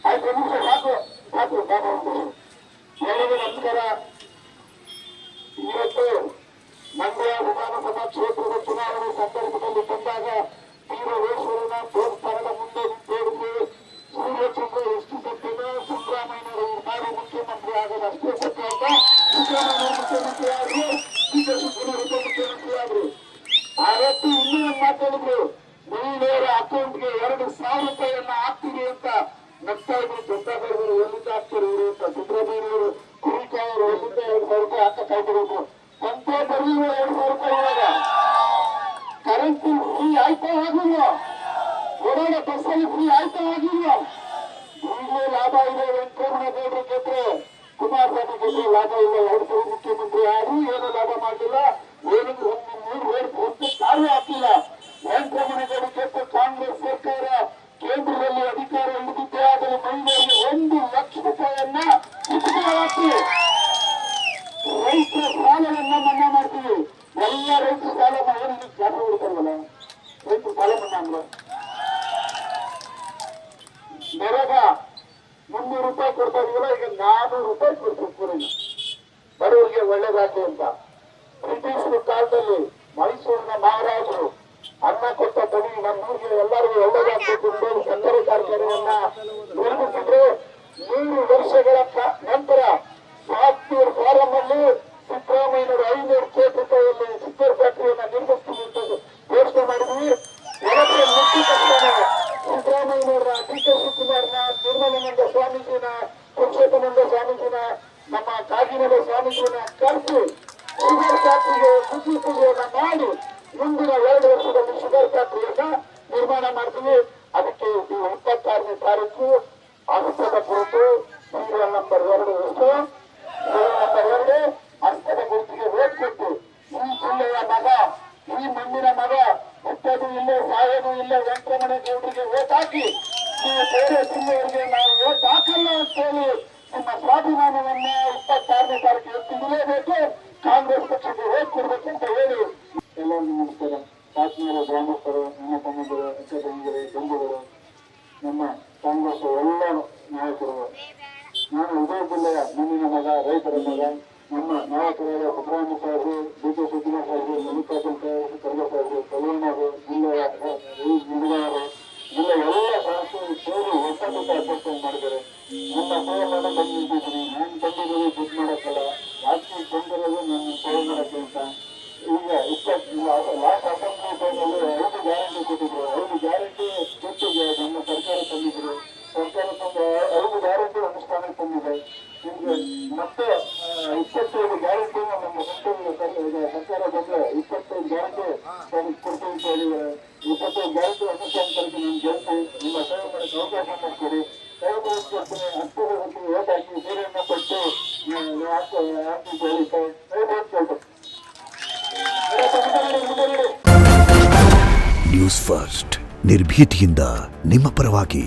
ಆಯ್ತು ನಿಮಿಷ ಸಾಕು ಸಾಕು ಸಾಕು. ಎಲ್ಲರಿಗೂ ನಮಸ್ಕಾರ. ಇವತ್ತು ಮಂಡ್ಯ ವಿಧಾನಸಭಾ ಕ್ಷೇತ್ರದ ಚುನಾವಣೆ ಸಂದರ್ಭದಲ್ಲಿ ಬಂದಾಗ ವೀರವೇಶ್ವರನ ದೇವಸ್ಥಾನದ ಮುಂದೆ ನಿಂತೇಳಿಸಿ ಸೂರ್ಯಚಂದ್ರ ಎಷ್ಟು ಸತ್ಯನೋ ಸಿದ್ದರಾಮಯ್ಯನವರು ಬಾರಿ ಮುಖ್ಯಮಂತ್ರಿ ಆಗೋದು ಅಷ್ಟೇ ಸತ್ಯ ಅಂತ. ಸಿದ್ದರಾಮಯ್ಯ ಮುಖ್ಯಮಂತ್ರಿ ಆದ್ರು, ಬಿಜೆಪಿ ಮುಖ್ಯಮಂತ್ರಿ ಆದ್ರು. ಆವತ್ತು ಇನ್ನೂ ಒಂದು ಮಾತಾಡಿದ್ರು, ಮಹಿಳೆಯರ ಅಕೌಂಟ್ಗೆ 2,000 ರೂಪಾಯಿಯನ್ನ ಹಾಕ್ತೀವಿ ಅಂತ ನಗ್ತಾ ಇದ್ರು. ಜನತಾದಳವರು ಎಲ್ಲಿಂದ ಹಾಕ್ತಾರೆ ಇವರು ಅಂತ. ಸಿದ್ದರಾಮಯ್ಯವರು ಕುರಿಕಾಯವರು ಎಲ್ಲಿಂದ 2,000 ರೂಪಾಯಿ ಹಾಕಕ್ ಆಗಿರೋದು ಅಂತ ಬರೀ 2,000 ರೂಪಾಯಿ. ಇವಾಗ ಕರೆಂಟ್ ಫ್ರೀ ಆಯ್ತಾ ಆಗಿಲ್ವ? ಓಡಾಡೋ ಬಸ್ಸಲ್ಲಿ ಫ್ರೀ ಆಯ್ತಾ ಆಗಿಲ್ವ? ಈಗಲೇ ಲಾಭ ಇದೆ. ವೆಂಕಟರಮಣಗೌಡರು ಗೆದ್ರೆ, ಕುಮಾರಸ್ವಾಮಿ ಗೆದ್ರೆ ಲಾಭ ಇಲ್ಲ. 2 ಸಲ ಮುಖ್ಯಮಂತ್ರಿ ಆದ್ರೂ ಏನು ಲಾಭ ಮಾಡಲಿಲ್ಲ. ಏನು ಒಂದು ಕಾರ್ಯ ಹಾಕಿಲ್ಲ. ವೆಂಕಟರಮಣಗೌಡ ಗೆದ್ದು ಕಾಂಗ್ರೆಸ್ ಸರ್ಕಾರ ಕೇಂದ್ರದಲ್ಲಿ ಅಧಿಕಾರ ಹಿಡಿದಿದ್ದೇ ಆದರೆ ಮಹಿಳೆಯರಿಗೆ 1 ಲಕ್ಷ ರೂಪಾಯಿಯನ್ನ ಹಾಕಿ ರೈತರ ಸಾಲವನ್ನ ಮನ್ನಾ ಮಾಡ್ತೀವಿ. ಎಲ್ಲ ರೈತರ ಸಾಲ ಏನು ಜಾಸ್ತಿ ಹುಡುಕಲ್ವಲ್ಲ, ರೈತರ ಸಾಲ ಮನ್ನಾ ಅಂದ್ರೆ ನೆರೆಗ 300 ರೂಪಾಯಿ ಕೊಡ್ತಾ ಇದೀವಲ್ಲ, ಈಗ 400 ರೂಪಾಯಿ ಕೊಡ್ತೀವಿ ಪೂರ್ಣ ಬಡವರಿಗೆ ಒಳ್ಳೇದಾಗ್ಲಿ ಅಂತ. ಬ್ರಿಟಿಷರ ಕಾಲದಲ್ಲಿ ಮೈಸೂರಿನ ಮಹಾರಾಜರು ಅನ್ನ ಕೊಟ್ಟ ಬಡಿ ನಮ್ಮೂರಿಗೆ ಎಲ್ಲರಿಗೂ ಒಳ್ಳೇದಾಗ್ಬೇಕು ಅಂತ ಸಕ್ಕರೆ ಕಾರ್ಖಾನೆಯನ್ನ ನಿರ್ಮಿಸಿದ್ರು. 100 ವರ್ಷಗಳ ನಂತರ ಸಾಫ್ಟ್ವೇರ್ ಫಾರಂ ಅಲ್ಲಿ ಸಿದ್ದರಾಮಯ್ಯನವರು 500 ಕೋಟಿ ರೂಪಾಯಿಯಲ್ಲಿ ಸಿಕ್ಕರ್ ಫ್ಯಾಕ್ಟರಿಯನ್ನ ನಿರ್ಮಿಸ್ತೀವಿ ಅಂತ ಘೋಷಣೆ ಮಾಡಿದ್ವಿ. ಅದಕ್ಕೆ ಮುಖ್ಯ ತಕ್ಷಣ ಸಿದ್ದರಾಮಯ್ಯನವರ ಡಿ ಕೆ ಶಿವಕುಮಾರ್ನ, ನಿರ್ಮಲಾನಂದ ಸ್ವಾಮೀಜಿನ, ಪುರುಷೋತ್ತಮಾನಂದ ಸ್ವಾಮೀಜಿನ, ನಮ್ಮ ಕಾಗಿನೆಲೆ ಸ್ವಾಮೀಜಿನ ಕರೆಸಿ ಶುಗರ್ ಫ್ಯಾಕ್ಟರಿಗೆ ಬುದ್ಧಿ ಪೂಜೆಯನ್ನ ಮಾಡಿ ಮುಂದಿನ 2 ವರ್ಷದಲ್ಲಿ ಶುಗರ್ ಫ್ಯಾಕ್ಟರಿಯನ್ನ ನಿರ್ಮಾಣ ಮಾಡ್ತೀವಿ. ಅದಕ್ಕೆ 26ನೇ ತಾರೀಕು ಹಸ್ತದ ಕುರಿತು ಸೀರಿಯಲ್ ನಂಬರ್ 2 ಎಷ್ಟು ಸೀರಿಯಲ್ ನಂಬರ್ 2 ಹಸ್ತದ ಗುರುತಿಗೆ ಓಟ್ ಕೊಟ್ಟು ಈ ಜಿಲ್ಲೆಯ ಮಗ, ಈ ಮಣ್ಣಿನ ಮಗ, ಹುಟ್ಟೋದು ಇಲ್ಲೇ ಸಾಯೋದು ಇಲ್ಲೇ ವೆಂಕಟರಮಣಗೌಡರಿಗೆ ಓಟ್ ಹಾಕಿ ನೀವು ಬೇರೆ ಜಿಲ್ಲೆಯವರಿಗೆ ನಾವು ಓಟ್ ಹಾಕಲ್ಲ ಅಂತ ಹೇಳಿ ನಿಮ್ಮ ಸ್ವಾಭಿಮಾನವನ್ನ 26ನೇ ತಾರೀಕು ಎತ್ತಿಡಲೇಬೇಕು. ಕಾಂಗ್ರೆಸ್ ಪಕ್ಷಕ್ಕೆ ಓಟ್ ಕೊಡ್ಬೇಕಂತ ಹೇಳಿ ಎಲ್ಲರಿಗೂ ನಮಸ್ಕಾರ. ಆತ್ಮೀಯರ ಗ್ರಾಮಸ್ಥರು, ನನ್ನ ತಮ್ಮಂದಿರು, ಅಕ್ಕ ತಂಗಿಯರು, ಬಂಧುಗಳು, ನಮ್ಮ ಕಾಂಗ್ರೆಸ್ ಎಲ್ಲ ನಾಯಕರು, ನಾನು ಇದೇ ಜಿಲ್ಲೆಯ ಮಣ್ಣಿನ ಮಗ, ರೈತರ ಮಗ. ನಮ್ಮ ನಾಯಕರಾದ ಸಿದ್ದರಾಮಯ್ಯ ಸಾಹೇಬರು, ಡಿ ಕೆ ಶಿವಕುಮಾರ್ ಸಾಹೇಬರು, ಮಲ್ಲಿಕಾರ್ಜುನ ಖರ್ಗೆ ಸಾಹೇಬರು, ಕಲ್ಯಾಣರು, ಜಿಲ್ಲೆಯ ಹುಡುಗರು, ಜಿಲ್ಲೆಯ ಎಲ್ಲ ಶಾಸಕರು ಸೇರಿ ಒಕ್ಕೂಟ ಅಧ್ಯಕ್ಷ ಮಾಡಿದ್ದಾರೆ. ನನ್ನ ಸೇವೆಯನ್ನು ಬಂದು ನಿಂತಿದ್ದೀನಿ. ನಾನು ಬಂದಿರೋದು ದುಡ್ಡು ಮಾಡೋಕ್ಕಲ್ಲ, ರಾಜಕೀಯ ಬಂದಿರೋದು ನನ್ನ ಸೇವೆ ಮಾಡೋಕ್ಕೆ ಅಂತ. ಈಗ ಲಾಸ್ಟ್ ಅಸೆಂಬ್ಲಿ ಟೈಮಲ್ಲಿ 5 ಗ್ಯಾರಂಟಿ ಕೊಟ್ಟಿದ್ರು. 5 ಗ್ಯಾರಂಟಿ ಜೊತೆಗೆ ನಮ್ಮ ಸರ್ಕಾರ ತಂದಿದ್ರು. ಸರ್ಕಾರ ತಂದು 5 ಗ್ಯಾರಂಟಿ ಅನುಷ್ಠಾನಕ್ಕೆ ತಂದಿದೆ. ಈಗ ಮತ್ತೆ 25 ಗ್ಯಾರಂಟಿ ನಮ್ಮ ಸರ್ಕಾರ ಬಂದ್ರೆ 25 ಗ್ಯಾರಂಟಿ ಕೊಡ್ತೀವಿ ಅಂತ ಹೇಳಿದ್ದಾರೆ. 25 ಗ್ಯಾರಂಟಿ ಅನುಷ್ಠಾನ ತರಕ್ಕೆ ನಾನು ಗೆಲ್ತೀನಿ. ನಿಮ್ಮ ಸೇವೆ ಮಾಡಕ್ಕೆ ಅವಕಾಶ ಮಾಡಿಕೊಡಿ. ಕೊಡ್ತೀನಿ. ಹತ್ತಿರ ಹೊತ್ತಿಗೆ ಓಟ್ ಹಾಕಿ ಸೀರೆಯನ್ನ ಕೊಟ್ಟು ಹಾಕಿ ಹೇಳಿ ಕೇಳ್ಬೇಕು. ನ್ಯೂಸ್ ಫಸ್ಟ್ ನಿರ್ಭೀತಿಯಿಂದ ನಿಮ್ಮ ಪರವಾಗಿ.